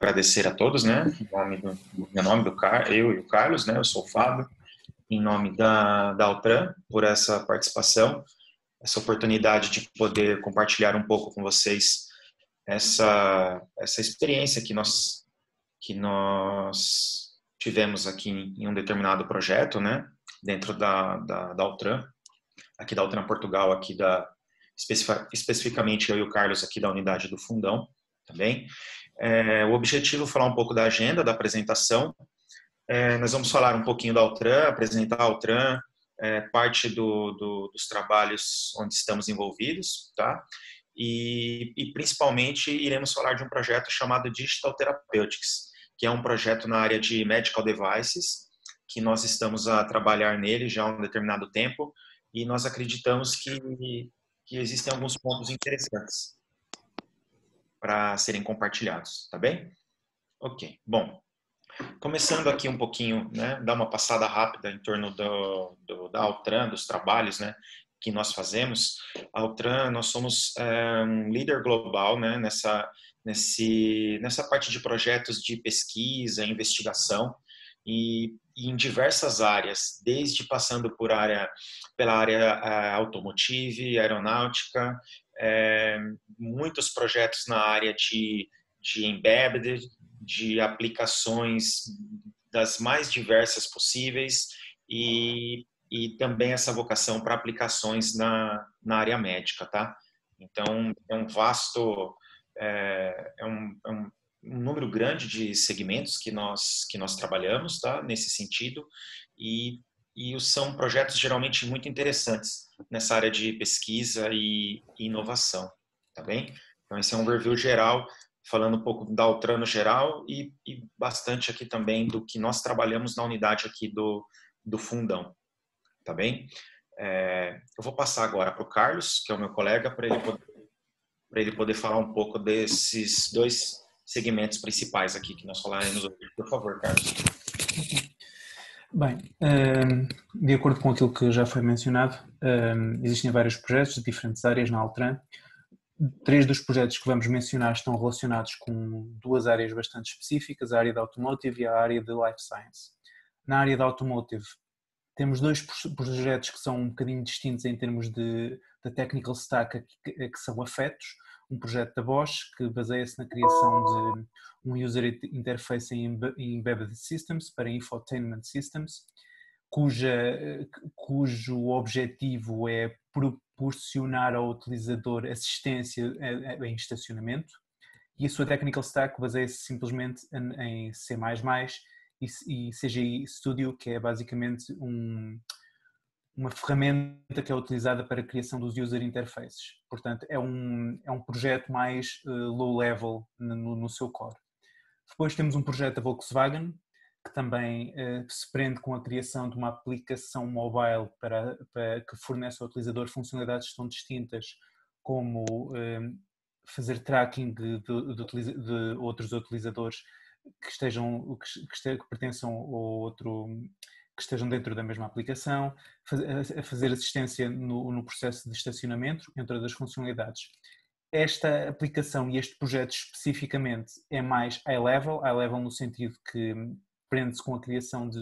agradecer a todos, né, meu nome eu e o Carlos, né, eu sou o Fábio, em nome da Altran, por essa participação, essa oportunidade de poder compartilhar um pouco com vocês essa experiência que nós tivemos aqui em um determinado projeto, né, dentro da Altran, aqui da Altran Portugal, especificamente eu e o Carlos aqui da unidade do Fundão, também. O objetivo é falar um pouco da agenda, da apresentação. Nós vamos falar um pouquinho da Altran, apresentar a Altran, parte dos trabalhos onde estamos envolvidos, tá? E principalmente iremos falar de um projeto chamado Digital Therapeutics, que é um projeto na área de medical devices, que nós estamos a trabalhar nele já há um determinado tempo, e nós acreditamos que existem alguns pontos interessantes para serem compartilhados, tá bem? Ok, bom, começando aqui um pouquinho, né, dar uma passada rápida em torno da Altran, dos trabalhos, né, que nós fazemos. A Altran, nós somos um líder global, né, nessa parte de projetos de pesquisa, investigação, e em diversas áreas, desde passando pela área automotive, aeronáutica, muitos projetos na área de embedded, de aplicações das mais diversas possíveis e também essa vocação para aplicações na área médica, tá? Então, é um vasto, um número grande de segmentos que nós trabalhamos, tá? Nesse sentido, e são projetos geralmente muito interessantes nessa área de pesquisa e inovação, tá bem? Então, esse é um overview geral, falando um pouco da Altran no geral e bastante aqui também do que nós trabalhamos na unidade aqui do Fundão, tá bem? Eu vou passar agora para o Carlos, que é o meu colega, para ele poder falar um pouco desses dois segmentos principais aqui que nós falaremos hoje. Por favor, Carlos. Bem, de acordo com aquilo que já foi mencionado, existem vários projetos de diferentes áreas na Altran. 3 dos projetos que vamos mencionar estão relacionados com 2 áreas bastante específicas, a área da Automotive e a área de Life Science. Na área da Automotive, temos 2 projetos que são um bocadinho distintos em termos da technical stack que são afetos. Um projeto da Bosch, que baseia-se na criação de um User Interface em Embedded Systems para Infotainment Systems, cujo objetivo é proporcionar ao utilizador assistência em estacionamento, e a sua technical stack baseia-se simplesmente em C++ e CGI Studio, que é basicamente uma ferramenta que é utilizada para a criação dos user interfaces. Portanto, é um projeto mais low level no seu core. Depois temos um projeto da Volkswagen, que também se prende com a criação de uma aplicação mobile que fornece ao utilizador funcionalidades que são distintas, como fazer tracking de outros utilizadores que pertençam ao outro, que estejam dentro da mesma aplicação, fazer assistência no processo de estacionamento, entre outras funcionalidades. Esta aplicação e este projeto especificamente é mais high level no sentido que prende-se com a criação de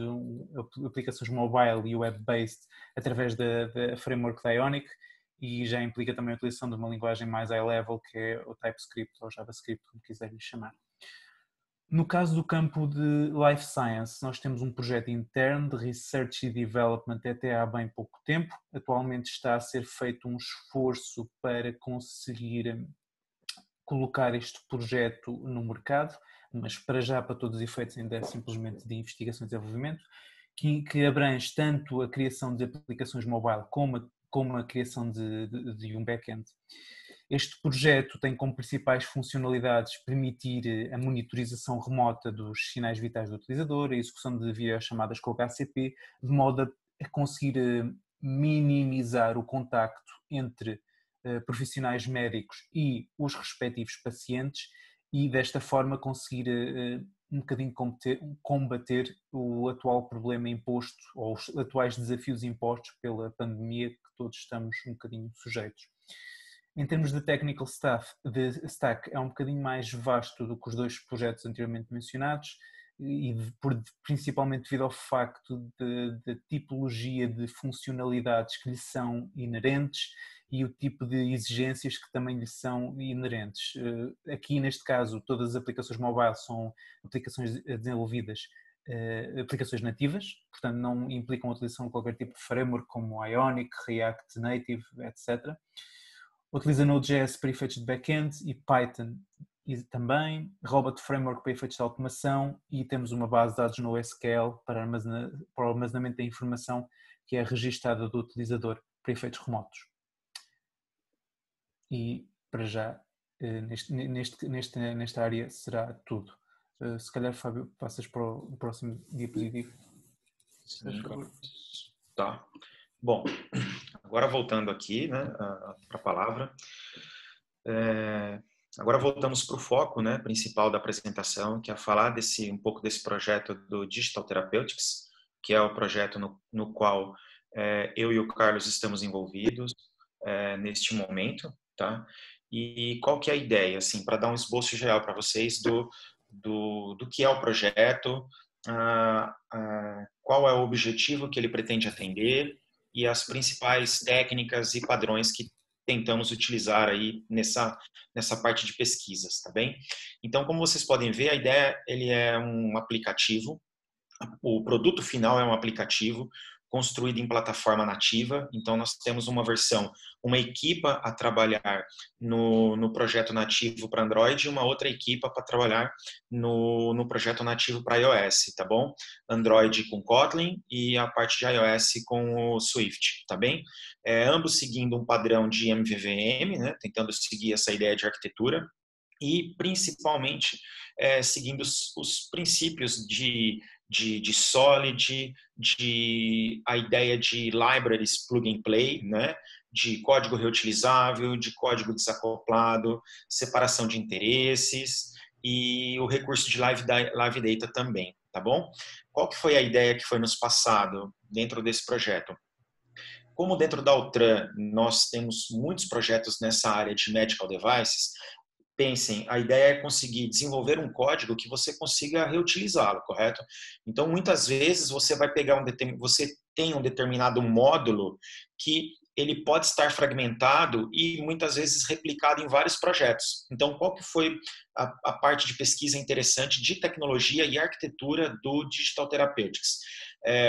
aplicações mobile e web-based através da framework da Ionic, e já implica também a utilização de uma linguagem mais high level, que é o TypeScript ou JavaScript, como quiserem chamar. No caso do campo de Life Science, nós temos um projeto interno de Research e Development até há bem pouco tempo. Atualmente está a ser feito um esforço para conseguir colocar este projeto no mercado, mas para já, para todos os efeitos, ainda é simplesmente de investigação e desenvolvimento, que abrange tanto a criação de aplicações mobile como a criação de um back-end. Este projeto tem como principais funcionalidades permitir a monitorização remota dos sinais vitais do utilizador, a execução de videochamadas com o HCP, de modo a conseguir minimizar o contacto entre profissionais médicos e os respectivos pacientes e desta forma conseguir um bocadinho combater o atual problema imposto ou os atuais desafios impostos pela pandemia que todos estamos um bocadinho sujeitos. Em termos de technical stack, é um bocadinho mais vasto do que os dois projetos anteriormente mencionados, e principalmente devido ao facto da tipologia de funcionalidades que lhe são inerentes e o tipo de exigências que também lhe são inerentes. Aqui, neste caso, todas as aplicações mobile são aplicações desenvolvidas, aplicações nativas, portanto não implicam a utilização de qualquer tipo de framework como Ionic, React Native, etc. Utiliza Node.js para efeitos de back-end e Python e também, Robot Framework para efeitos de automação, e temos uma base de dados no SQL para o armazenamento da informação que é registada do utilizador para efeitos remotos. E para já, nesta área será tudo. Se calhar, Fábio, passas para o próximo diapositivo. Sim, tá. Bom, agora voltando aqui, né, para a palavra. Agora voltamos para o foco, né, principal da apresentação, que é falar um pouco desse projeto do Digital Therapeutics, que é o projeto no qual eu e o Carlos estamos envolvidos neste momento, tá? E qual que é a ideia, assim, para dar um esboço geral para vocês do que é o projeto, qual é o objetivo que ele pretende atender e as principais técnicas e padrões que tentamos utilizar aí nessa parte de pesquisas, tá bem? Então, como vocês podem ver, a ideia ele é um aplicativo, o produto final é um aplicativo construído em plataforma nativa. Então, nós temos uma equipa a trabalhar no projeto nativo para Android e uma outra equipa para trabalhar no projeto nativo para iOS, tá bom? Android com Kotlin e a parte de iOS com o Swift, tá bem? Ambos seguindo um padrão de MVVM, né? Tentando seguir essa ideia de arquitetura e, principalmente, seguindo os princípios de Solid, a ideia de libraries plug and play, né? De código reutilizável, de código desacoplado, separação de interesses e o recurso de live data também, tá bom? Qual que foi a ideia que foi nos passado dentro desse projeto? Como dentro da Altran nós temos muitos projetos nessa área de medical devices, pensem, a ideia é conseguir desenvolver um código que você consiga reutilizá-lo, correto? Então, muitas vezes você vai pegar você tem um determinado módulo que ele pode estar fragmentado e muitas vezes replicado em vários projetos. Então, qual que foi a parte de pesquisa interessante de tecnologia e arquitetura do Digital Therapeutics?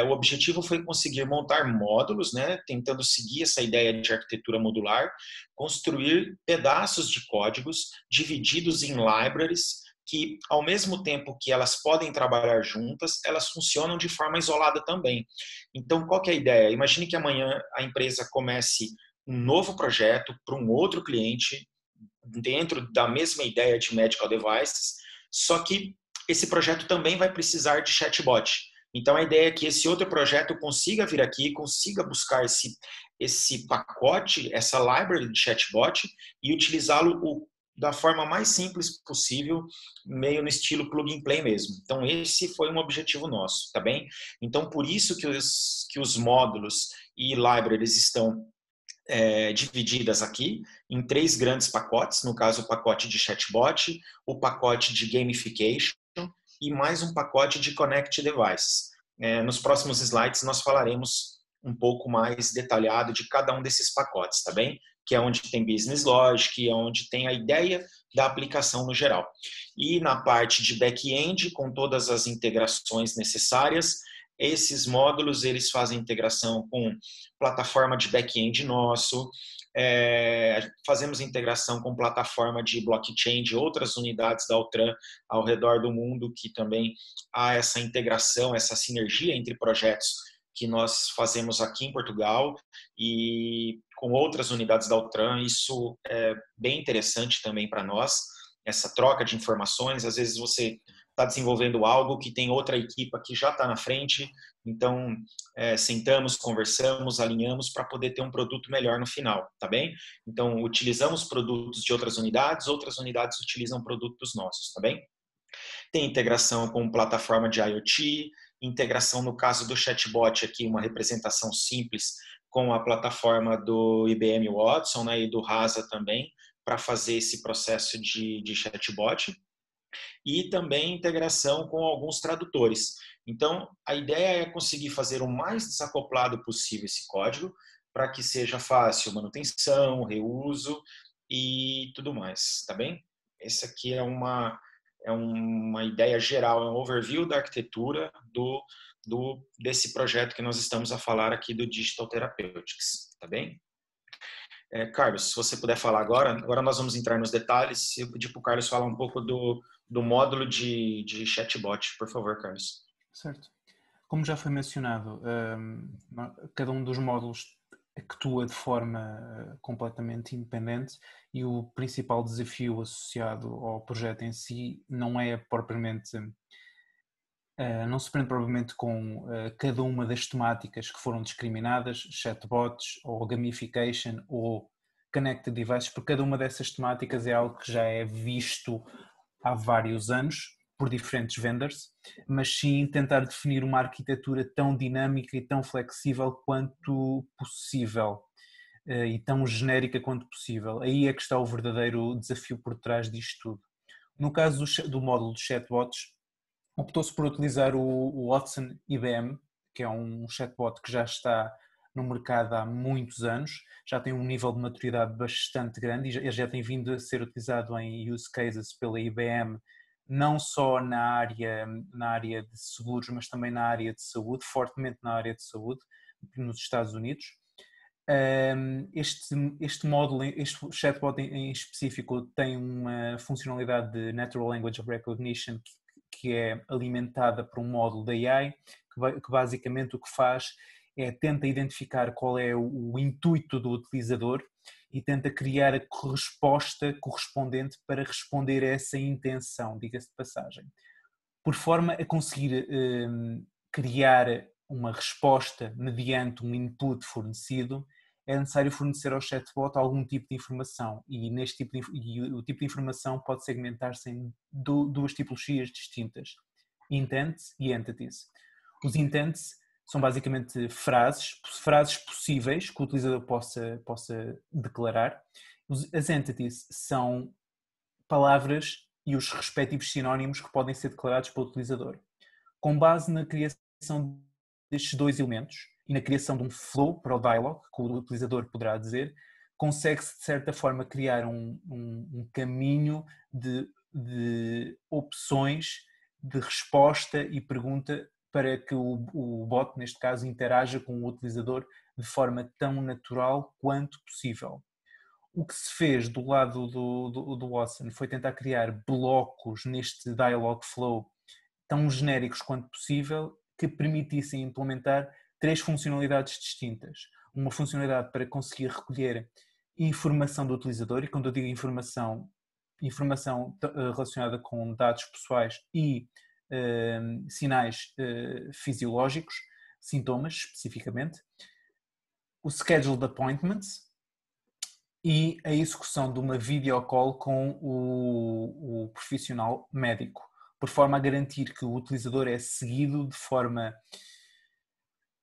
O objetivo foi conseguir montar módulos, né, tentando seguir essa ideia de arquitetura modular, construir pedaços de códigos divididos em libraries que, ao mesmo tempo que elas podem trabalhar juntas, elas funcionam de forma isolada também. Então, qual que é a ideia? Imagine que amanhã a empresa comece um novo projeto para um outro cliente dentro da mesma ideia de medical devices, só que esse projeto também vai precisar de chatbot. Então, a ideia é que esse outro projeto consiga vir aqui, consiga buscar esse pacote, essa library de chatbot e utilizá-lo da forma mais simples possível, meio no estilo plug and play mesmo. Então, esse foi um objetivo nosso, tá bem? Então, por isso que os módulos e libraries estão divididas aqui em 3 grandes pacotes, no caso o pacote de chatbot, o pacote de gamification e mais um pacote de connect devices. Nos próximos slides nós falaremos um pouco mais detalhado de cada um desses pacotes, tá bem? Que é onde tem business logic, é onde tem a ideia da aplicação no geral. E na parte de back-end, com todas as integrações necessárias, esses módulos eles fazem integração com plataforma de back-end nosso, fazemos integração com plataforma de blockchain de outras unidades da Altran ao redor do mundo, que também há essa integração, essa sinergia entre projetos que nós fazemos aqui em Portugal e com outras unidades da Altran. Isso é bem interessante também para nós, essa troca de informações. Às vezes você está desenvolvendo algo que tem outra equipa que já está na frente, então sentamos, conversamos, alinhamos para poder ter um produto melhor no final, tá bem? Então, utilizamos produtos de outras unidades utilizam produtos nossos, tá bem? Tem integração com plataforma de IoT, integração no caso do chatbot aqui, uma representação simples com a plataforma do IBM Watson, né, e do Rasa também, para fazer esse processo de chatbot, e também integração com alguns tradutores. Então, a ideia é conseguir fazer o mais desacoplado possível esse código, para que seja fácil manutenção, reuso e tudo mais, tá bem? Essa aqui é uma ideia geral, é um overview da arquitetura desse projeto que nós estamos a falar aqui do Digital Therapeutics, tá bem? Carlos, se você puder falar agora nós vamos entrar nos detalhes. Eu pedi para o Carlos falar um pouco do módulo de chatbot, por favor, Carlos. Certo. Como já foi mencionado, cada um dos módulos atua de forma completamente independente e o principal desafio associado ao projeto em si não é propriamente, não se prende propriamente com cada uma das temáticas que foram discriminadas, chatbots ou gamification ou connected devices, porque cada uma dessas temáticas é algo que já é visto há vários anos por diferentes vendors, mas sim tentar definir uma arquitetura tão dinâmica e tão flexível quanto possível e tão genérica quanto possível. Aí é que está o verdadeiro desafio por trás disto tudo. No caso do módulo de chatbots, optou-se por utilizar o Watson IBM, que é um chatbot que já está no mercado há muitos anos, já tem um nível de maturidade bastante grande e já tem vindo a ser utilizado em use cases pela IBM, não só na área de seguros, mas também na área de saúde, fortemente na área de saúde, nos Estados Unidos. Este módulo, este chatbot em específico, tem uma funcionalidade de Natural Language Recognition que é alimentada por um módulo da AI, que basicamente o que faz é tenta identificar qual é o intuito do utilizador e tenta criar a resposta correspondente para responder a essa intenção, diga-se de passagem, por forma a conseguir criar uma resposta mediante um input fornecido. É necessário fornecer ao chatbot algum tipo de informação e o tipo de informação pode segmentar-se em duas tipologias distintas, intents e entities. Os intents são basicamente frases possíveis que o utilizador possa declarar. As entities são palavras e os respectivos sinónimos que podem ser declarados pelo utilizador. Com base na criação destes dois elementos e na criação de um flow para o dialogue, que o utilizador poderá dizer, consegue-se de certa forma criar um caminho de opções de resposta e pergunta para que o bot, neste caso, interaja com o utilizador de forma tão natural quanto possível. O que se fez do lado do Watson foi tentar criar blocos neste dialogue flow tão genéricos quanto possível que permitissem implementar 3 funcionalidades distintas. Uma funcionalidade para conseguir recolher informação do utilizador, e quando eu digo informação relacionada com dados pessoais e sinais fisiológicos, sintomas especificamente, o scheduled appointments e a execução de uma videocall com o profissional médico, por forma a garantir que o utilizador é seguido de forma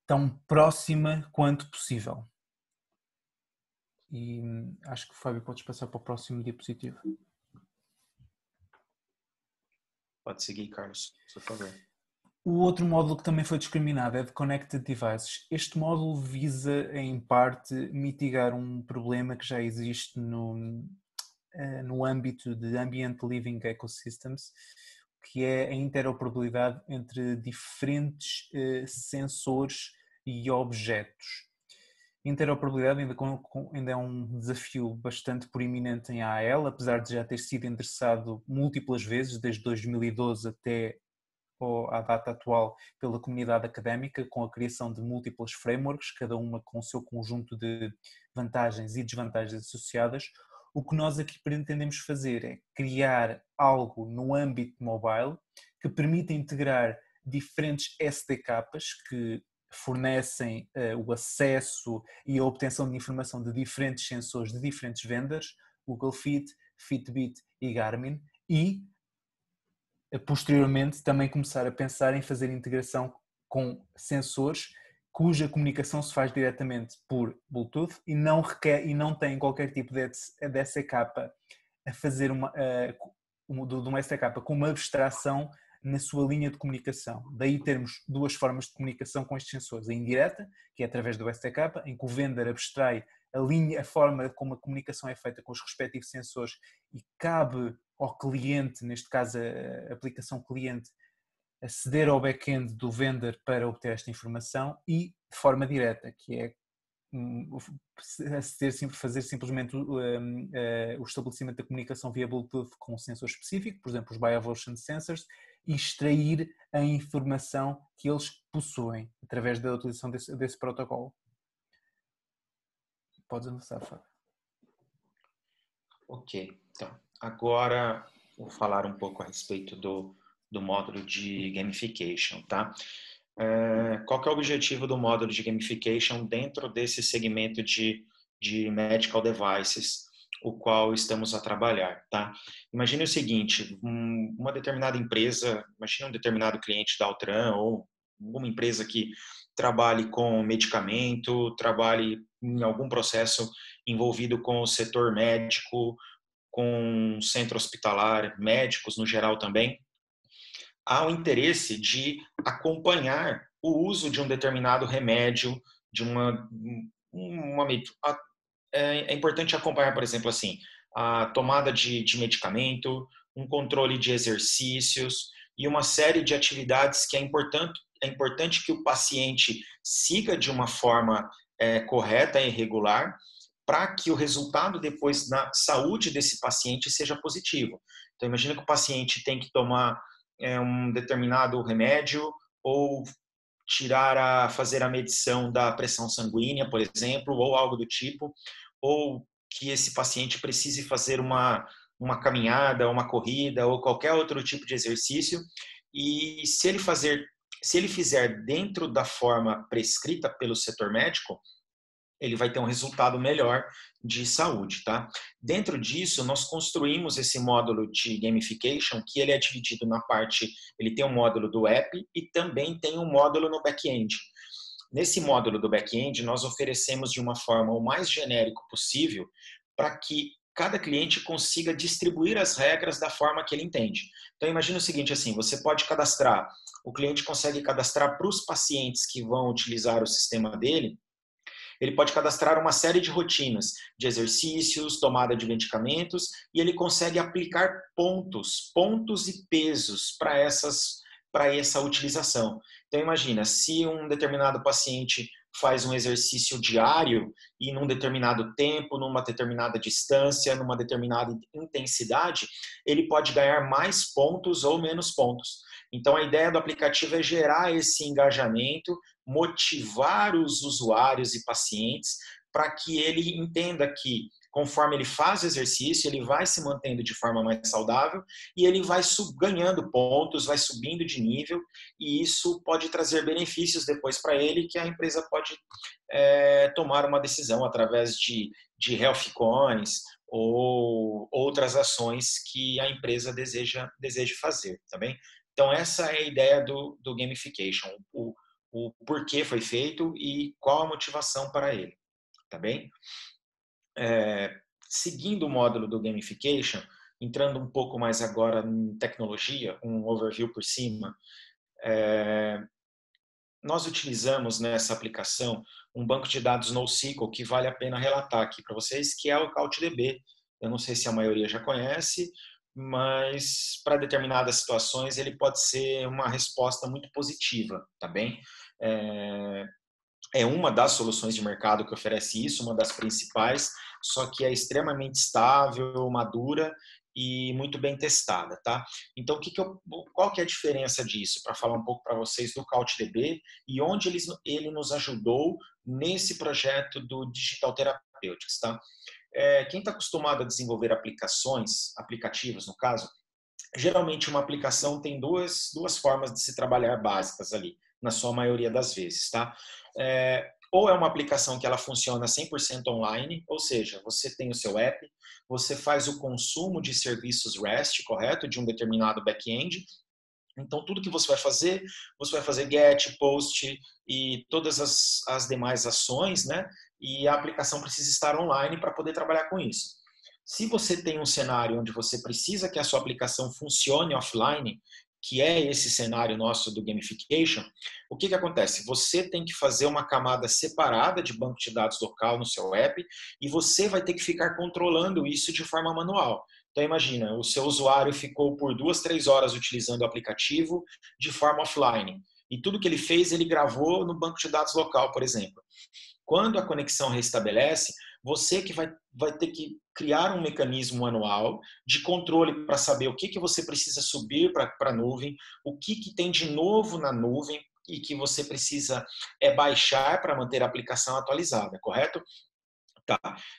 tão próxima quanto possível. E acho que, Fábio, podes passar para o próximo diapositivo. Pode seguir, Carlos, por favor. O outro módulo que também foi discriminado é de Connected Devices. Este módulo visa, em parte, mitigar um problema que já existe no âmbito de Ambient Living Ecosystems, que é a interoperabilidade entre diferentes sensores e objetos. Interoperabilidade ainda é um desafio bastante proeminente em AAL, apesar de já ter sido endereçado múltiplas vezes, desde 2012 até à data atual, pela comunidade académica, com a criação de múltiplas frameworks, cada uma com o seu conjunto de vantagens e desvantagens associadas. O que nós aqui pretendemos fazer é criar algo no âmbito mobile que permita integrar diferentes SDKs que fornecem o acesso e a obtenção de informação de diferentes sensores de diferentes vendors, Google Fit, Fitbit e Garmin, e posteriormente também começar a pensar em fazer integração com sensores cuja comunicação se faz diretamente por Bluetooth e não requer e não tem qualquer tipo de SDK a fazer de uma SDK com uma abstração na sua linha de comunicação. Daí termos duas formas de comunicação com estes sensores. A indireta, que é através do SDK, em que o vendor abstrai a forma como a comunicação é feita com os respectivos sensores e cabe ao cliente, neste caso a aplicação cliente, aceder ao back-end do vendor para obter esta informação, e de forma direta, que é fazer simplesmente o estabelecimento da comunicação via Bluetooth com um sensor específico, por exemplo os BioVotion Sensors, e extrair a informação que eles possuem através da utilização desse protocolo. Podes avançar, Fábio. Ok, então agora vou falar um pouco a respeito do módulo de gamification, tá? Qual que é o objetivo do módulo de gamification dentro desse segmento de medical devices, o qual estamos a trabalhar, tá? Imagine o seguinte, uma determinada empresa, imagine um determinado cliente da Altran ou uma empresa que trabalhe com medicamento, trabalhe em algum processo envolvido com o setor médico, com centro hospitalar, médicos no geral também, há o interesse de acompanhar o uso de um determinado remédio, de é importante acompanhar, por exemplo, assim, a tomada de medicamento, um controle de exercícios e uma série de atividades que é importante que o paciente siga de uma forma correta e regular, para que o resultado depois na saúde desse paciente seja positivo. Então, imagina que o paciente tem que tomar um determinado remédio ou fazer a medição da pressão sanguínea, por exemplo, ou algo do tipo, ou que esse paciente precise fazer uma caminhada, uma corrida ou qualquer outro tipo de exercício, e se ele fizer dentro da forma prescrita pelo setor médico, ele vai ter um resultado melhor de saúde, tá? Dentro disso, nós construímos esse módulo de gamification, que ele é dividido na parte, ele tem um módulo do app e também tem um módulo no back-end. Nesse módulo do back-end, nós oferecemos de uma forma o mais genérico possível para que cada cliente consiga distribuir as regras da forma que ele entende. Então, imagine o seguinte, assim, você pode cadastrar, o cliente consegue cadastrar para os pacientes que vão utilizar o sistema dele, ele pode cadastrar uma série de rotinas, de exercícios, tomada de medicamentos, e ele consegue aplicar pontos e pesos para essa utilização. Então, imagina, se um determinado paciente faz um exercício diário e num determinado tempo, numa determinada distância, numa determinada intensidade, ele pode ganhar mais pontos ou menos pontos. Então, a ideia do aplicativo é gerar esse engajamento, motivar os usuários e pacientes para que ele entenda que, conforme ele faz o exercício, ele vai se mantendo de forma mais saudável e ele vai ganhando pontos, vai subindo de nível, e isso pode trazer benefícios depois para ele, que a empresa pode tomar uma decisão através de health coins ou outras ações que a empresa deseja fazer, tá bem? Então, essa é a ideia do gamification, o porquê foi feito e qual a motivação para ele, tá bem? Seguindo o módulo do gamification, entrando um pouco mais agora em tecnologia, um overview por cima, nós utilizamos nessa aplicação um banco de dados NoSQL que vale a pena relatar aqui para vocês, que é o CouchDB. Eu não sei se a maioria já conhece, mas para determinadas situações ele pode ser uma resposta muito positiva, tá bem? É uma das soluções de mercado que oferece isso, uma das principais, só que é extremamente estável, madura e muito bem testada, tá? Então, qual que é a diferença disso? Para falar um pouco para vocês do CouchDB e onde ele nos ajudou nesse projeto do Digital Therapeutics, tá? Quem está acostumado a desenvolver aplicativos no caso, geralmente uma aplicação tem duas formas de se trabalhar básicas ali, na sua maioria das vezes, tá? Ou é uma aplicação que ela funciona 100% online, ou seja, você tem o seu app, você faz o consumo de serviços REST, correto? De um determinado back-end, Então, tudo que você vai fazer get, post e todas as demais ações, né? E a aplicação precisa estar online para poder trabalhar com isso. Se você tem um cenário onde você precisa que a sua aplicação funcione offline, que é esse cenário nosso do gamification, o que acontece? Você tem que fazer uma camada separada de banco de dados local no seu app e você vai ter que ficar controlando isso de forma manual. Então imagina, o seu usuário ficou por 2, 3 horas utilizando o aplicativo de forma offline. E tudo que ele fez, ele gravou no banco de dados local, por exemplo. Quando a conexão restabelece, você que vai ter que criar um mecanismo manual de controle para saber o que você precisa subir para a nuvem, o que tem de novo na nuvem e que você precisa baixar para manter a aplicação atualizada, correto? Tá.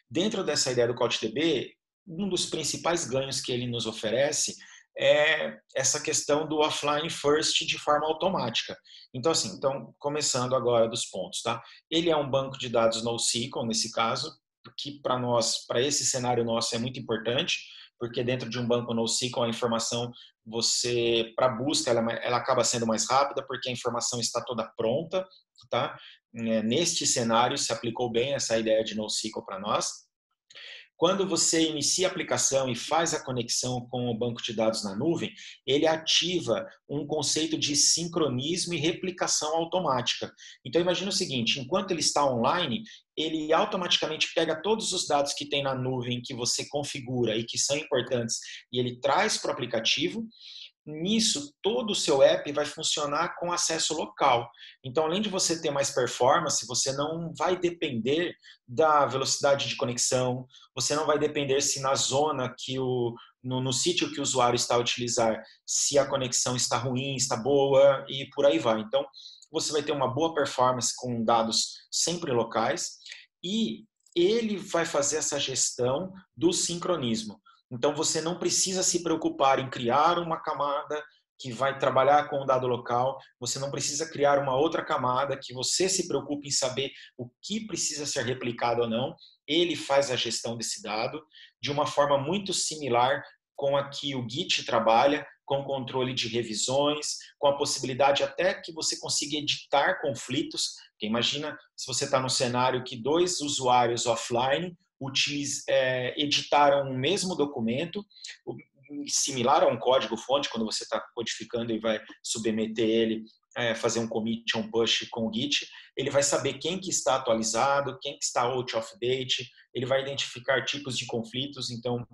Dentro dessa ideia do CouchDB, um dos principais ganhos que ele nos oferece é essa questão do offline first de forma automática. Então, assim, começando agora dos pontos, tá? Ele é um banco de dados NoSQL, nesse caso, que para nós, para esse cenário nosso, é muito importante, porque dentro de um banco NoSQL, a informação, para busca, ela acaba sendo mais rápida, porque a informação está toda pronta, tá? Neste cenário, se aplicou bem essa ideia de NoSQL para nós. Quando você inicia a aplicação e faz a conexão com o banco de dados na nuvem, ele ativa um conceito de sincronismo e replicação automática. Então, imagine o seguinte, enquanto ele está online, ele automaticamente pega todos os dados que tem na nuvem que você configura e que são importantes e ele traz para o aplicativo. Nisso, todo o seu app vai funcionar com acesso local. Então, além de você ter mais performance, você não vai depender da velocidade de conexão, você não vai depender se na zona no sítio que o usuário está a utilizar, se a conexão está ruim, está boa e por aí vai. Então, você vai ter uma boa performance com dados sempre locais e ele vai fazer essa gestão do sincronismo. Então, você não precisa se preocupar em criar uma camada que vai trabalhar com o dado local, você não precisa criar uma outra camada que você se preocupe em saber o que precisa ser replicado ou não. Ele faz a gestão desse dado de uma forma muito similar com a que o Git trabalha, com controle de revisões, com a possibilidade até que você consiga editar conflitos. Porque imagina se você está num cenário que 2 usuários offline editaram o mesmo documento, similar a um código-fonte, quando você está codificando e vai submeter ele, fazer um commit ou um push com o Git, ele vai saber quem que está atualizado, quem que está out of date, ele vai identificar tipos de conflitos, então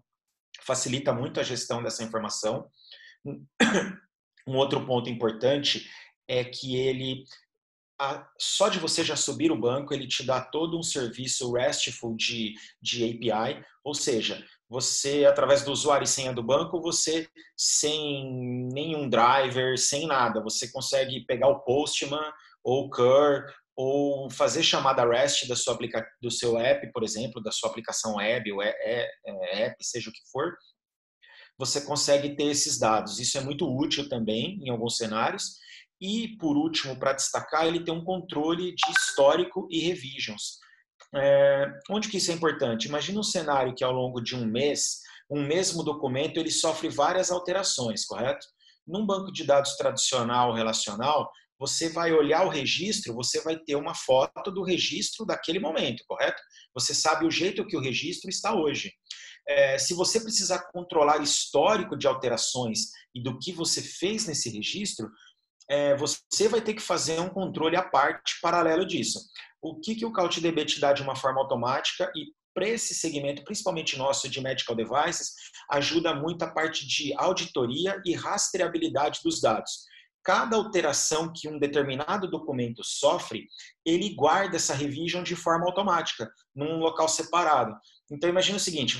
facilita muito a gestão dessa informação. Um outro ponto importante é que ele só de você já subir o banco, ele te dá todo um serviço RESTful de API, ou seja, você, através do usuário e senha do banco, você, sem nenhum driver, sem nada, você consegue pegar o Postman ou o Curl, ou fazer chamada REST do seu app, por exemplo, da sua aplicação web, ou app, seja o que for, você consegue ter esses dados. Isso é muito útil também em alguns cenários. E, por último, para destacar, ele tem um controle de histórico e revisions. Onde que isso é importante? Imagina um cenário que ao longo de um mês, um mesmo documento ele sofre várias alterações, correto? Num banco de dados tradicional relacional, você vai olhar o registro, você vai ter uma foto do registro daquele momento, correto? Você sabe o jeito que o registro está hoje. Se você precisar controlar histórico de alterações e do que você fez nesse registro, você vai ter que fazer um controle à parte paralelo disso. O que o CouchDB te dá de uma forma automática e para esse segmento, principalmente nosso de medical devices, ajuda muito a parte de auditoria e rastreabilidade dos dados. Cada alteração que um determinado documento sofre, ele guarda essa revision de forma automática, num local separado. Então, imagina o seguinte,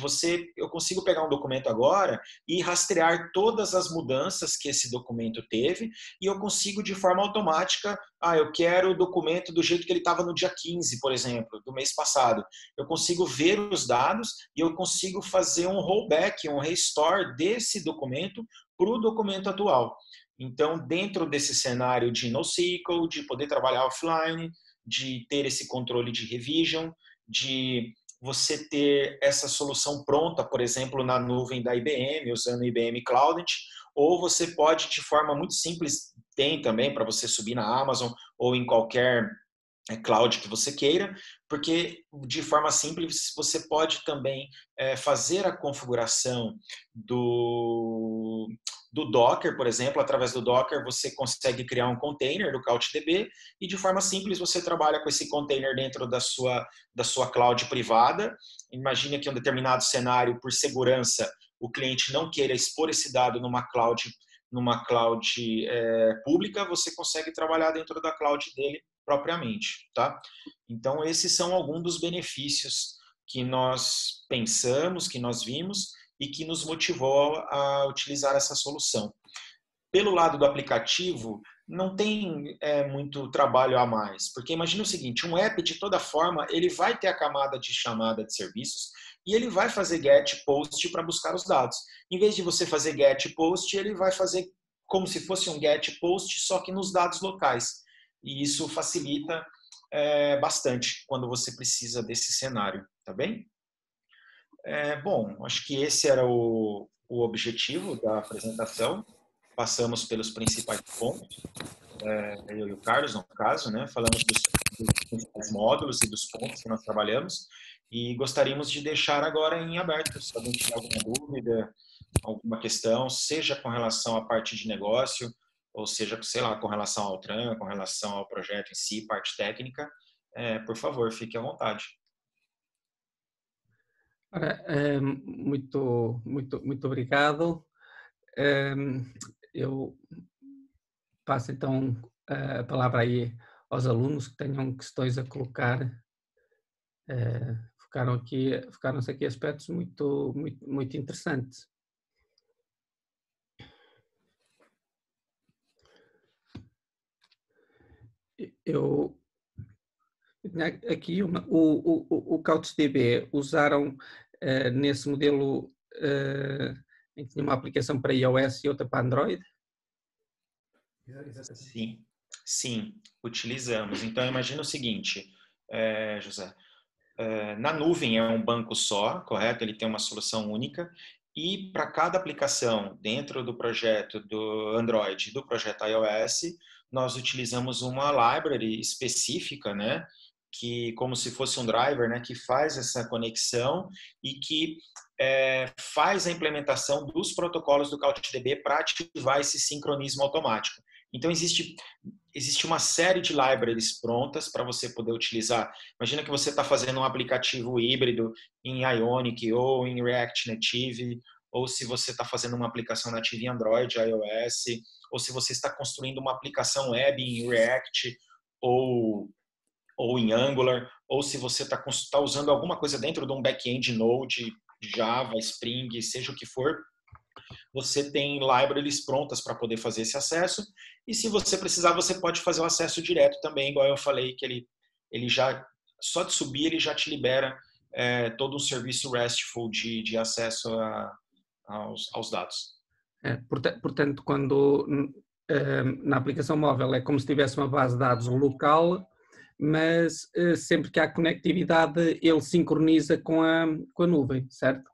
eu consigo pegar um documento agora e rastrear todas as mudanças que esse documento teve e eu consigo, de forma automática, eu quero o documento do jeito que ele estava no dia 15, por exemplo, do mês passado. Eu consigo ver os dados e eu consigo fazer um rollback, um restore desse documento para o documento atual. Então, dentro desse cenário de NoSQL, de poder trabalhar offline, de ter esse controle de revision, de você ter essa solução pronta, por exemplo, na nuvem da IBM, usando o IBM Cloud, ou você pode, de forma muito simples, tem também para você subir na Amazon ou em qualquer cloud que você queira, porque de forma simples você pode também fazer a configuração do Docker, por exemplo. Através do Docker você consegue criar um container do CouchDB e de forma simples você trabalha com esse container dentro da sua cloud privada. Imagine que em um determinado cenário, por segurança, o cliente não queira expor esse dado numa cloud pública, você consegue trabalhar dentro da cloud dele propriamente, tá? Então, esses são alguns dos benefícios que nós pensamos, que nós vimos e que nos motivou a utilizar essa solução. Pelo lado do aplicativo, não tem muito trabalho a mais, porque imagina o seguinte, um app, de toda forma, ele vai ter a camada de chamada de serviços e ele vai fazer get post para buscar os dados. Em vez de você fazer get post, ele vai fazer como se fosse um get post, só que nos dados locais. E isso facilita bastante quando você precisa desse cenário, tá bem? Bom, acho que esse era o objetivo da apresentação. Passamos pelos principais pontos, eu e o Carlos, no caso, né? Falamos dos principais módulos e dos pontos que nós trabalhamos e gostaríamos de deixar agora em aberto, se alguém tiver alguma dúvida, alguma questão, seja com relação à parte de negócio, ou seja, sei lá, com relação ao TRAN, com relação ao projeto em si, parte técnica, por favor, fique à vontade. Ora, muito obrigado. Eu passo então a palavra aí aos alunos que tenham questões a colocar. Focaram-se aqui aspectos muito interessantes. Eu aqui o CouchDB usaram nesse modelo em que tinha uma aplicação para iOS e outra para Android? Sim, utilizamos. Então, imagina o seguinte, José, na nuvem é um banco só, correto? Ele tem uma solução única e para cada aplicação dentro do projeto do Android e do projeto iOS, nós utilizamos uma library específica, né? Que como se fosse um driver, né? Que faz essa conexão e que faz a implementação dos protocolos do CouchDB para ativar esse sincronismo automático. Então, existe uma série de libraries prontas para você poder utilizar. Imagina que você está fazendo um aplicativo híbrido em Ionic ou em React Native, ou se você está fazendo uma aplicação nativa em Android, iOS, ou se você está construindo uma aplicação web em React ou em Angular, ou se você está usando alguma coisa dentro de um back-end Node, Java, Spring, seja o que for, você tem libraries prontas para poder fazer esse acesso, e se você precisar, você pode fazer o acesso direto também, igual eu falei, que ele já, só de subir, ele já te libera todo um serviço RESTful de acesso aos dados. Portanto, quando na aplicação móvel é como se tivesse uma base de dados local, mas sempre que há conectividade, ele sincroniza com a nuvem, certo?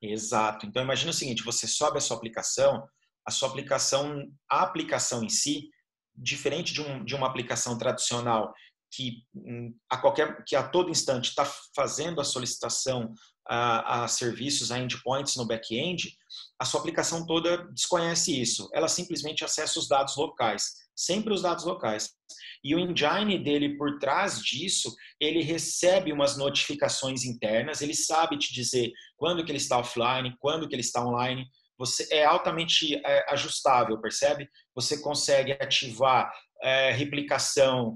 Exato. Então, imagina o seguinte, você sobe a aplicação em si, diferente de uma aplicação tradicional que a todo instante está fazendo a solicitação a serviços, a endpoints no back-end, a sua aplicação toda desconhece isso. Ela simplesmente acessa os dados locais, sempre os dados locais. E o engine dele, por trás disso, ele recebe umas notificações internas, ele sabe te dizer quando que ele está offline, quando que ele está online. Você é altamente ajustável, percebe? Você consegue ativar replicação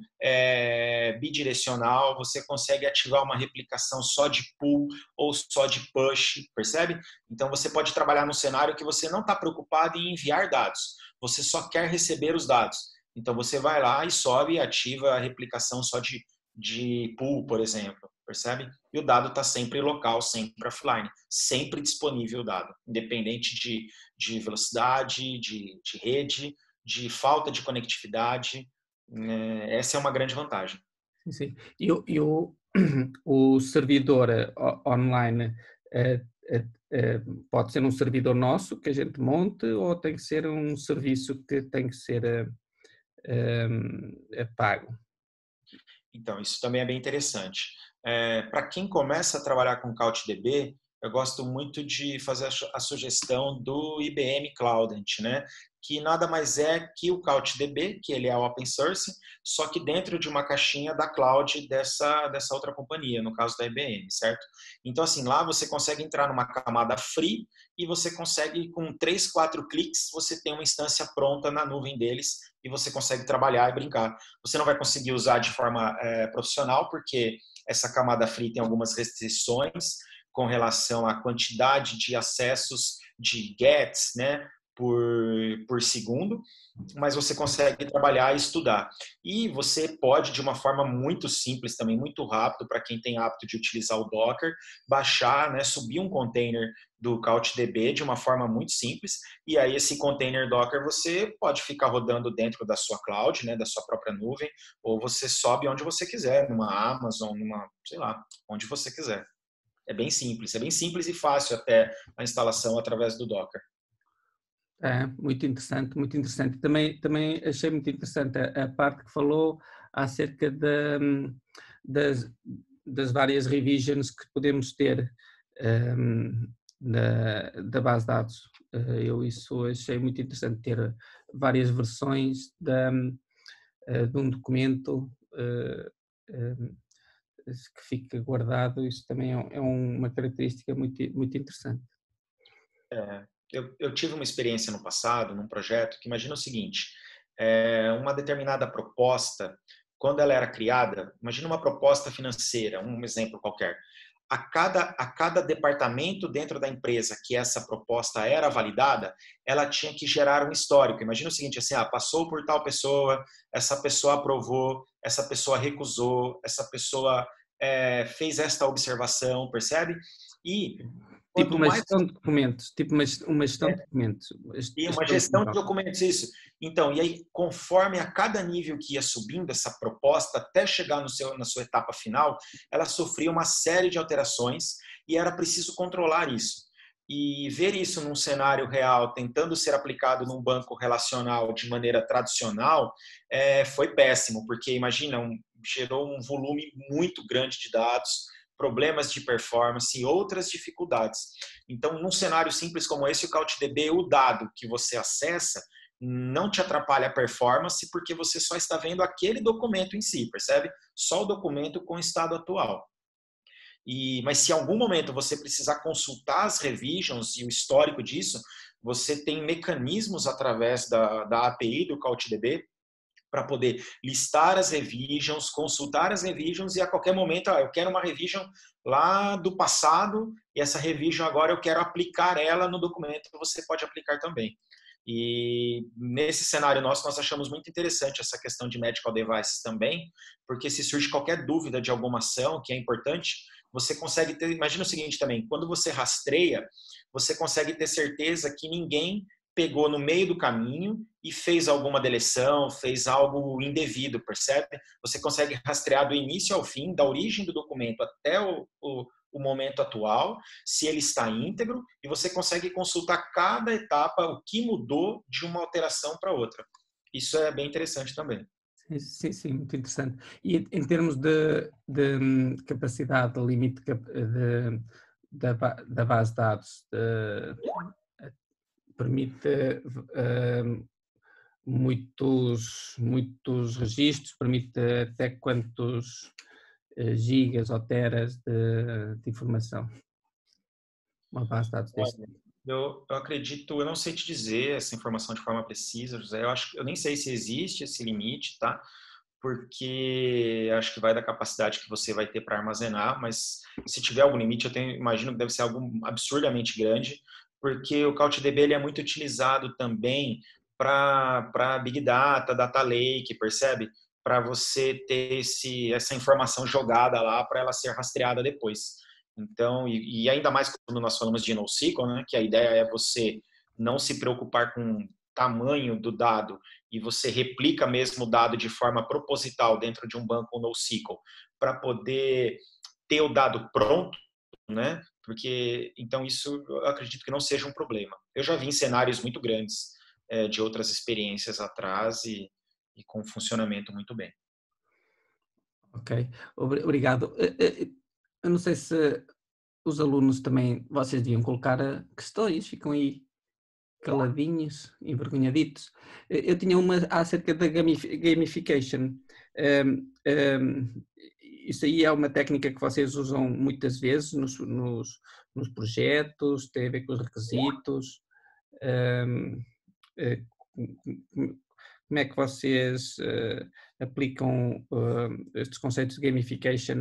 bidirecional, você consegue ativar uma replicação só de pull ou só de push, percebe? Então você pode trabalhar num cenário que você não está preocupado em enviar dados, você só quer receber os dados. Então você vai lá e sobe e ativa a replicação só de pull, por exemplo, percebe? E o dado está sempre local, sempre offline, sempre disponível o dado, independente de velocidade, de rede, de falta de conectividade. Essa é uma grande vantagem. Sim. E o servidor online pode ser um servidor nosso que a gente monte, ou tem que ser um serviço que tem que ser pago? Então, isso também é bem interessante. Para quem começa a trabalhar com CouchDB, eu gosto muito de fazer a sugestão do IBM Cloudant, né? Que nada mais é que o CouchDB, que ele é open source, só que dentro de uma caixinha da cloud dessa outra companhia, no caso da IBM, certo? Então, assim, lá você consegue entrar numa camada free e você consegue, com 3, 4 cliques, você tem uma instância pronta na nuvem deles e você consegue trabalhar e brincar. Você não vai conseguir usar de forma profissional, porque essa camada free tem algumas restrições com relação à quantidade de acessos de gets, né, por segundo, mas você consegue trabalhar e estudar. E você pode, de uma forma muito simples também, muito rápido, para quem tem hábito de utilizar o Docker, baixar, né, subir um container do CouchDB de uma forma muito simples, e aí esse container Docker você pode ficar rodando dentro da sua cloud, né, da sua própria nuvem, ou você sobe onde você quiser, numa Amazon, numa, sei lá, onde você quiser. É bem simples e fácil até a instalação através do Docker. Muito interessante, muito interessante. Também achei muito interessante a parte que falou acerca das várias revisions que podemos ter da base de dados. Eu isso achei muito interessante, ter várias versões de um documento que fica guardado. Isso também é uma característica muito, muito interessante. Eu tive uma experiência no passado, num projeto, que imagina o seguinte, uma determinada proposta, quando ela era criada, imagina uma proposta financeira, um exemplo qualquer, a cada departamento dentro da empresa que essa proposta era validada, ela tinha que gerar um histórico. Imagina o seguinte, assim, passou por tal pessoa, essa pessoa aprovou, essa pessoa recusou, essa pessoa fez esta observação, percebe? E tipo uma gestão de documentos, tipo uma gestão de documentos. E uma gestão de documentos, isso. Então, e aí, conforme a cada nível que ia subindo essa proposta, até chegar na sua etapa final, ela sofria uma série de alterações e era preciso controlar isso. E ver isso num cenário real, tentando ser aplicado num banco relacional de maneira tradicional, foi péssimo, porque imagina, gerou um volume muito grande de dados, problemas de performance e outras dificuldades. Então, num cenário simples como esse, o CouchDB, o dado que você acessa, não te atrapalha a performance, porque você só está vendo aquele documento em si, percebe? Só o documento com o estado atual. Mas se em algum momento você precisar consultar as revisions e o histórico disso, você tem mecanismos através da API do CouchDB para poder listar as revisions, consultar as revisions e a qualquer momento, eu quero uma revision lá do passado e essa revision agora eu quero aplicar ela no documento, você pode aplicar também. E nesse cenário nosso, nós achamos muito interessante essa questão de medical devices também, porque se surge qualquer dúvida de alguma ação que é importante, você consegue ter, imagina o seguinte também, quando você rastreia, você consegue ter certeza que ninguém pegou no meio do caminho e fez alguma deleção, fez algo indevido, percebe? Você consegue rastrear do início ao fim, da origem do documento até o momento atual, se ele está íntegro, e você consegue consultar cada etapa, o que mudou de uma alteração para outra. Isso é bem interessante também. Sim, muito interessante. E em termos de capacidade, de limite da base de dados, permite muitos registros, permite até quantos gigas ou teras de informação? Uma base de dados deste tipo. Eu acredito, eu não sei te dizer essa informação de forma precisa, José. Eu nem sei se existe esse limite, tá? Porque acho que vai da capacidade que você vai ter para armazenar, mas se tiver algum limite, imagino que deve ser algo absurdamente grande, porque o CouchDB ele é muito utilizado também para Big Data, Data Lake, percebe? Para você ter essa informação jogada lá para ela ser rastreada depois. Então, e ainda mais quando nós falamos de NoSQL, né, que a ideia é você não se preocupar com o tamanho do dado e você replica mesmo o dado de forma proposital dentro de um banco NoSQL para poder ter o dado pronto, né? Porque então isso eu acredito que não seja um problema. Eu já vi em cenários muito grandes de outras experiências atrás e com funcionamento muito bem. Ok, obrigado. Eu não sei se os alunos também, vocês deviam colocar questões, ficam aí caladinhos, envergonhaditos. Eu tinha uma acerca da gamification. Isso aí é uma técnica que vocês usam muitas vezes nos projetos, tem a ver com os requisitos. Como é que vocês aplicam estes conceitos de gamification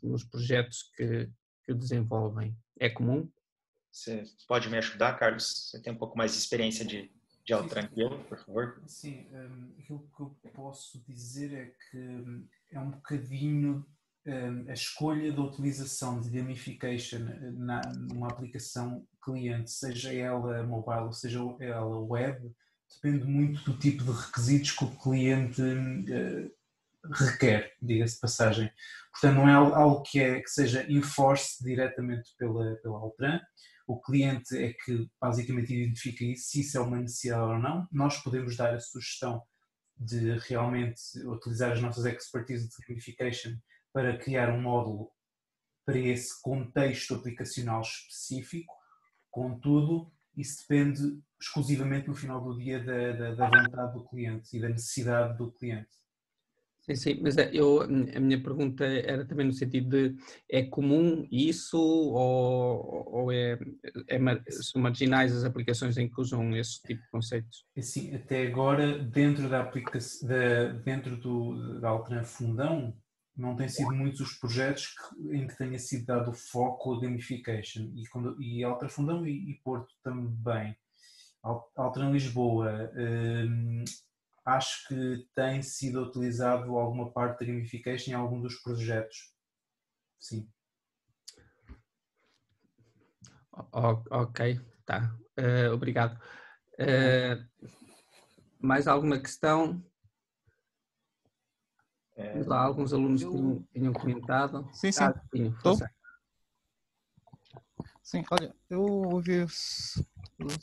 nos projetos que desenvolvem? É comum? Você pode me ajudar, Carlos? Você tem um pouco mais de experiência de Altran que eu, por favor? Sim, aquilo que eu posso dizer é que é um bocadinho a escolha da utilização de gamification numa aplicação cliente, seja ela mobile, seja ela web, depende muito do tipo de requisitos que o cliente requer, diga-se de passagem. Portanto, não é algo que seja enforced diretamente pela Altran. O cliente é que basicamente identifica isso, se isso é uma necessidade ou não. Nós podemos dar a sugestão de realmente utilizar as nossas expertise de gamification para criar um módulo para esse contexto aplicacional específico. Contudo, isso depende exclusivamente no final do dia da vontade do cliente e da necessidade do cliente. Sim, mas a minha pergunta era também no sentido de, é comum isso ou são marginais as aplicações em que usam esse tipo de conceitos? Assim, até agora, dentro da aplicação, da Altran Fundão, não têm sido muitos os projetos em que tenha sido dado foco a gamification, e Altran Fundão e Porto também. Altran Lisboa, acho que tem sido utilizado alguma parte da gamification em algum dos projetos. Sim. Ok, tá. Obrigado. Mais alguma questão? Lá alguns alunos tinham comentado. Sim. Força. Sim, olha, eu ouvi o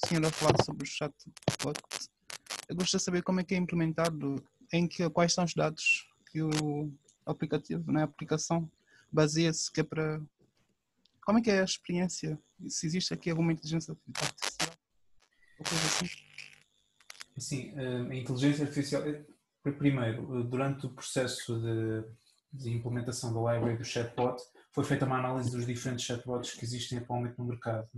senhor a falar sobre o chatbot. Eu gostaria de saber como é que é implementado, quais são os dados que o aplicativo, né, a aplicação baseia-se, que é para... Como é que é a experiência? Se existe aqui alguma inteligência artificial? Ou coisa assim? Sim, a inteligência artificial, primeiro, durante o processo de implementação da library do chatbot, foi feita uma análise dos diferentes chatbots que existem atualmente no mercado.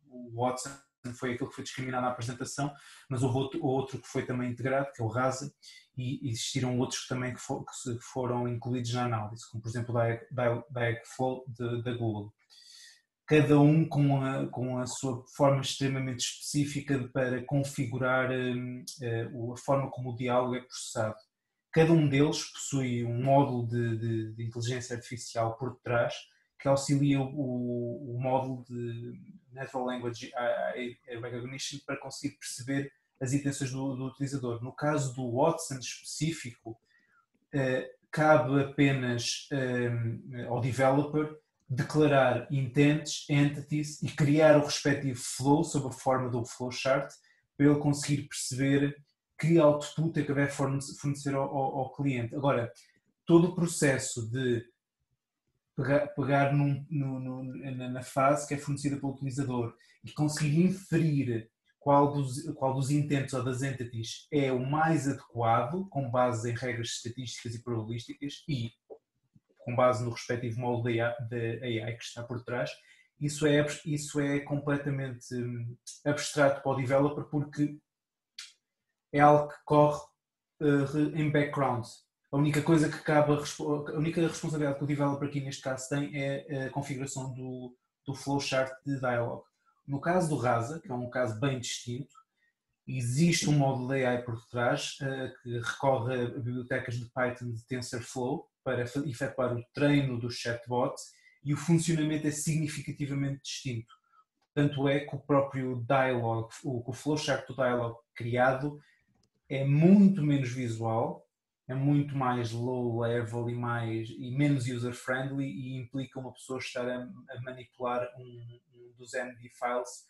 O Watson foi aquele que foi discriminado na apresentação, mas houve outro que foi também integrado, que é o Rasa, e existiram outros também que foram incluídos na análise, como por exemplo o Dialogflow da Google. Cada um com a sua forma extremamente específica para configurar a forma como o diálogo é processado. Cada um deles possui um módulo de inteligência artificial por trás que auxilia o módulo de Natural Language Recognition para conseguir perceber as intenções do utilizador. No caso do Watson específico, cabe apenas ao developer declarar intents, entities e criar o respectivo flow sob a forma do flowchart para ele conseguir perceber que output é que deve fornecer ao cliente. Agora, todo o processo de pegar na fase que é fornecida pelo utilizador e conseguir inferir qual dos intents ou das entities é o mais adequado, com base em regras estatísticas e probabilísticas e com base no respectivo módulo da AI que está por trás, isso é completamente abstrato para o developer porque é algo que corre em background. A única coisa que cabe, a única responsabilidade que o developer aqui neste caso tem é a configuração do flowchart de dialog. No caso do Rasa, que é um caso bem distinto, existe um módulo de AI por trás que recorre a bibliotecas de Python de TensorFlow para efetuar o treino do chatbot e o funcionamento é significativamente distinto. Tanto é que o próprio dialog, o flowchart do dialog criado, é muito menos visual, é muito mais low level e menos user-friendly e implica uma pessoa estar a manipular um dos MD files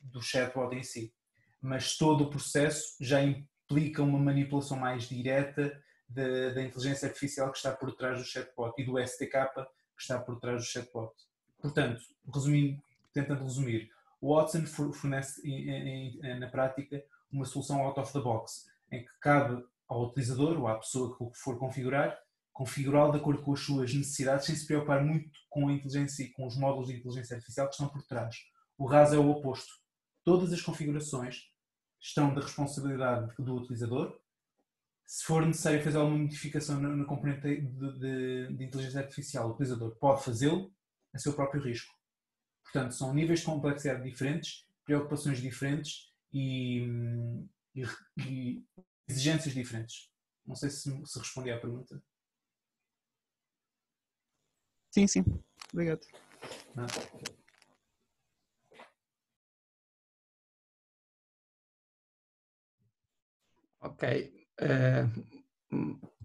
do chatbot em si. Mas todo o processo já implica uma manipulação mais direta da inteligência artificial que está por trás do chatbot e do SDK que está por trás do chatbot. Portanto, tentando resumir, o Watson fornece na prática uma solução out of the box, em que cabe ao utilizador ou à pessoa que for configurá-lo de acordo com as suas necessidades, sem se preocupar muito com a inteligência e com os módulos de inteligência artificial que estão por trás. O RAS é o oposto. Todas as configurações estão da responsabilidade do utilizador. Se for necessário fazer alguma modificação na componente de inteligência artificial, o utilizador pode fazê-lo a seu próprio risco. Portanto, são níveis de complexidade diferentes, preocupações diferentes e exigências diferentes. Não sei se respondi à pergunta. Sim, sim. Obrigado. Não. Ok.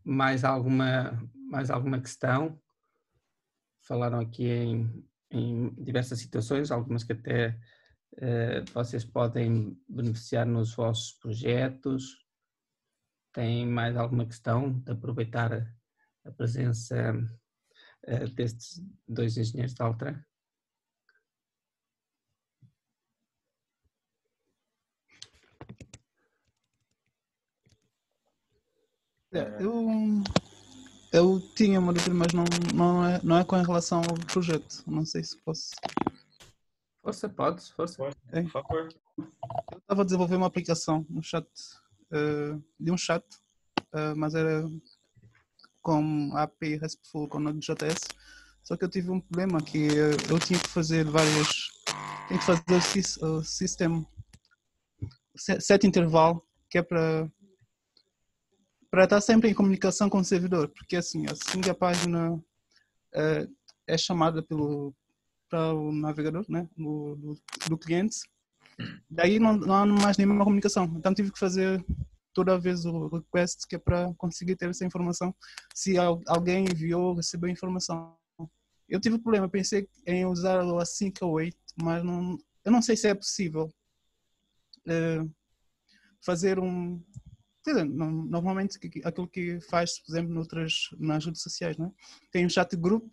Mais alguma questão? Falaram aqui em diversas situações, algumas que até vocês podem beneficiar nos vossos projetos. Tem mais alguma questão de aproveitar a presença destes dois engenheiros da Altran? Eu tinha uma dúvida, mas não é com relação ao projeto. Não sei se posso. Força, pode, força. Por favor. Eu estava a desenvolver uma aplicação no chat, de um chat, mas era com API RESTful com Node.js. Só que eu tive um problema que eu tinha que fazer o sistema set intervalo, que é para estar sempre em comunicação com o servidor, porque assim que a página é chamada para o navegador, né, do cliente, daí não há mais nenhuma comunicação. Então tive que fazer toda vez o request, que é para conseguir ter essa informação, se alguém enviou ou recebeu a informação. Eu tive um problema, pensei em usar o async await, mas eu não sei se é possível fazer um... Normalmente aquilo que faz, por exemplo, nas redes sociais, não é? Tem um chat group,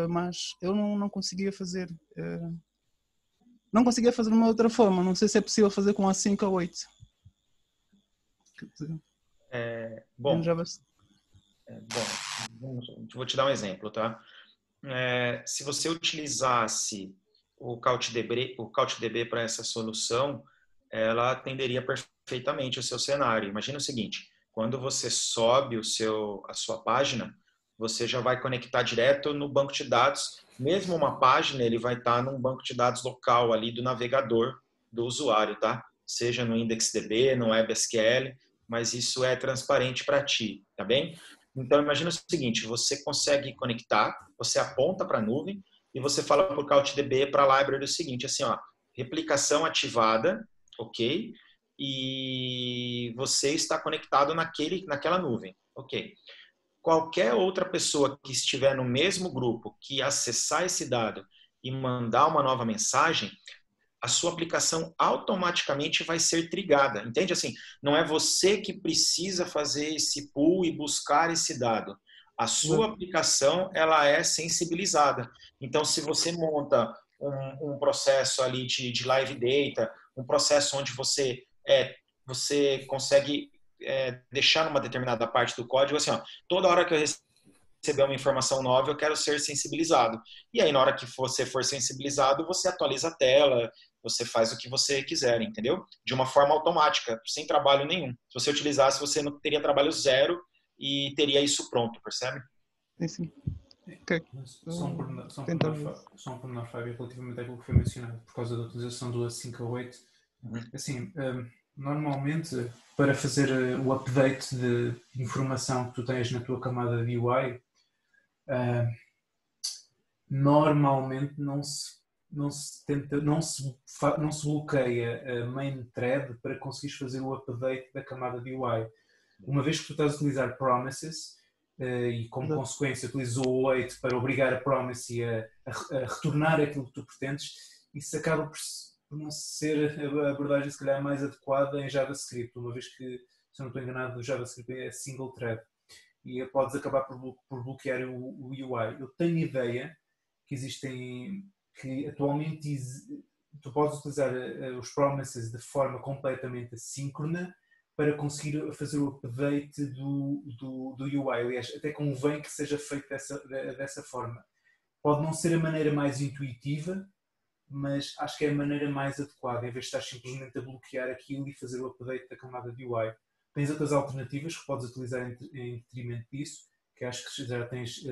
mas eu não conseguia fazer. Não conseguia fazer de uma outra forma. Não sei se é possível fazer com async await. Bom, vou te dar um exemplo, tá? Se você utilizasse o CouchDB para essa solução, ela atenderia perfeitamente o seu cenário. Imagina o seguinte: quando você sobe a sua página, você já vai conectar direto no banco de dados. Mesmo uma página, ele vai estar num banco de dados local ali do navegador do usuário, tá? Seja no IndexDB, no WebSQL, mas isso é transparente para ti, tá bem? Então, imagina o seguinte: você consegue conectar, você aponta para a nuvem e você fala para o CouchDB, para a library, o seguinte, assim, ó, replicação ativada, ok? E você está conectado naquela nuvem, ok? Qualquer outra pessoa que estiver no mesmo grupo que acessar esse dado e mandar uma nova mensagem, a sua aplicação automaticamente vai ser trigada, entende? Assim, não é você que precisa fazer esse pull e buscar esse dado. A sua aplicação, ela é sensibilizada. Então, se você monta um processo ali de live data, um processo onde você consegue deixar numa determinada parte do código, assim, ó, toda hora que eu receber uma informação nova, eu quero ser sensibilizado. E aí, na hora que você for sensibilizado, você atualiza a tela, você faz o que você quiser, entendeu? De uma forma automática, sem trabalho nenhum. Se você utilizasse, você não teria trabalho zero e teria isso pronto, percebe? Sim. Okay. Só um pormenor, Fábio, relativamente àquilo que foi mencionado, por causa da utilização do async await. Assim, normalmente, para fazer o update de informação que tu tens na tua camada de UI, normalmente não se não se bloqueia a main thread para conseguires fazer o update da camada de UI. Uma vez que tu estás a utilizar promises e como consequência utilizas o await para obrigar a promise a retornar aquilo que tu pretendes, isso acaba por não ser a abordagem se calhar mais adequada em JavaScript, uma vez que, se eu não estou enganado, o JavaScript é single thread e podes acabar por bloquear o UI. Eu tenho ideia que atualmente tu podes utilizar os promises de forma completamente assíncrona para conseguir fazer o update do UI. Aliás, até convém que seja feito dessa forma. Pode não ser a maneira mais intuitiva, mas acho que é a maneira mais adequada, em vez de estar simplesmente a bloquear aquilo e fazer o update da camada de UI. Tens outras alternativas que podes utilizar em detrimento disso, que acho que já tens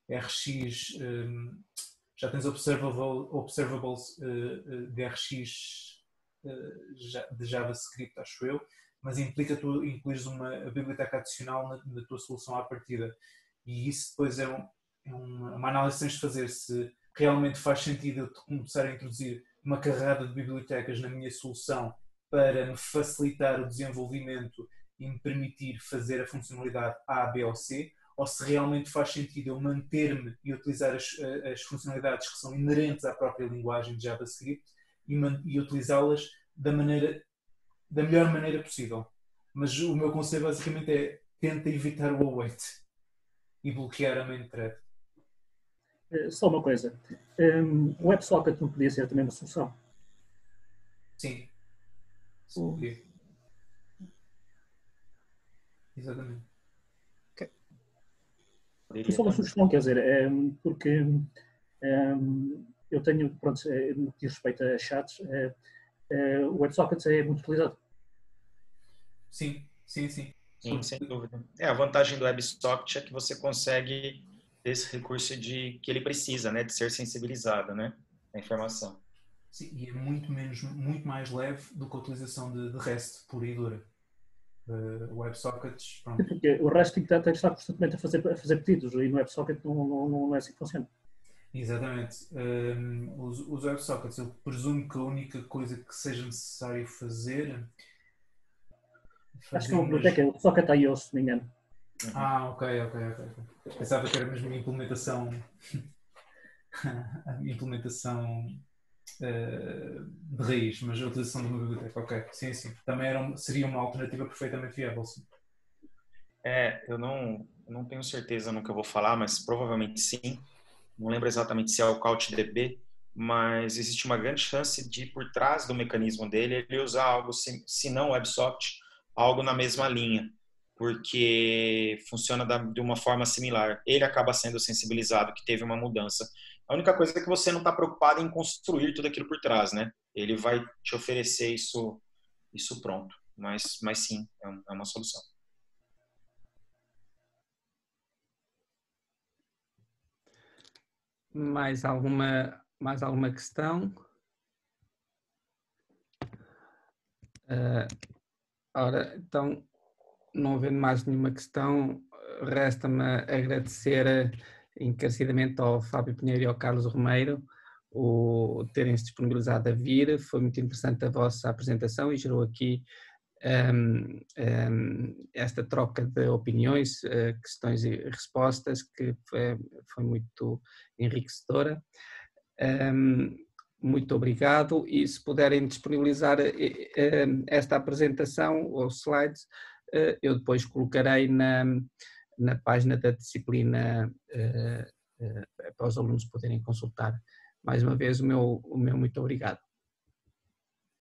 RX, já tens observables de RX de JavaScript, acho eu, mas implica tu incluires uma biblioteca adicional na tua solução à partida. E isso depois é uma análise que tens de fazer, se realmente faz sentido eu começar a introduzir uma carrada de bibliotecas na minha solução para me facilitar o desenvolvimento e me permitir fazer a funcionalidade A, B ou C, ou se realmente faz sentido eu manter-me e utilizar as funcionalidades que são inerentes à própria linguagem de JavaScript e utilizá-las da melhor maneira possível. Mas o meu conselho basicamente é tenta evitar o await e bloquear a main thread. Só uma coisa, o WebSocket não podia ser também uma solução? Sim. Exatamente. Foi só uma sugestão, quer dizer, porque eu tenho, pronto, no que diz respeito a chats, o WebSocket é muito utilizado. Sim. Sim, sem dúvida. A vantagem do WebSocket é que você consegue ter esse recurso que ele precisa, né, de ser sensibilizado, né, a informação. Sim, e é muito mais leve do que a utilização de REST pura e dura. WebSockets, pronto. Porque o REST tem que estar constantemente a fazer pedidos e no WebSocket não é assim que funciona. Exatamente. Os WebSockets, eu presumo que a única coisa que seja necessário fazer acho que é uma biblioteca, é o Socket.io, se não me engano. Ok. Pensava que era mesmo a implementação de raiz, mas a utilização de uma biblioteca. Ok, sim. Também seria uma alternativa perfeitamente viável, sim. Eu não tenho certeza no que eu vou falar, mas provavelmente sim. Não lembro exatamente se é o CouchDB, mas existe uma grande chance de, por trás do mecanismo dele, ele usar algo, se não WebSocket, algo na mesma linha, porque funciona de uma forma similar. Ele acaba sendo sensibilizado que teve uma mudança. A única coisa é que você não está preocupado em construir tudo aquilo por trás, né? Ele vai te oferecer isso pronto, mas sim, é uma solução. Mais alguma questão? Ora, então, não havendo mais nenhuma questão, resta-me agradecer encarecidamente ao Fábio Pinheiro e ao Carlos Romeiro o terem-se disponibilizado a vir. Foi muito interessante a vossa apresentação e gerou aqui esta troca de opiniões, questões e respostas que foi muito enriquecedora. Muito obrigado e se puderem disponibilizar esta apresentação ou slides, eu depois colocarei na página da disciplina para os alunos poderem consultar. Mais uma vez o meu muito obrigado.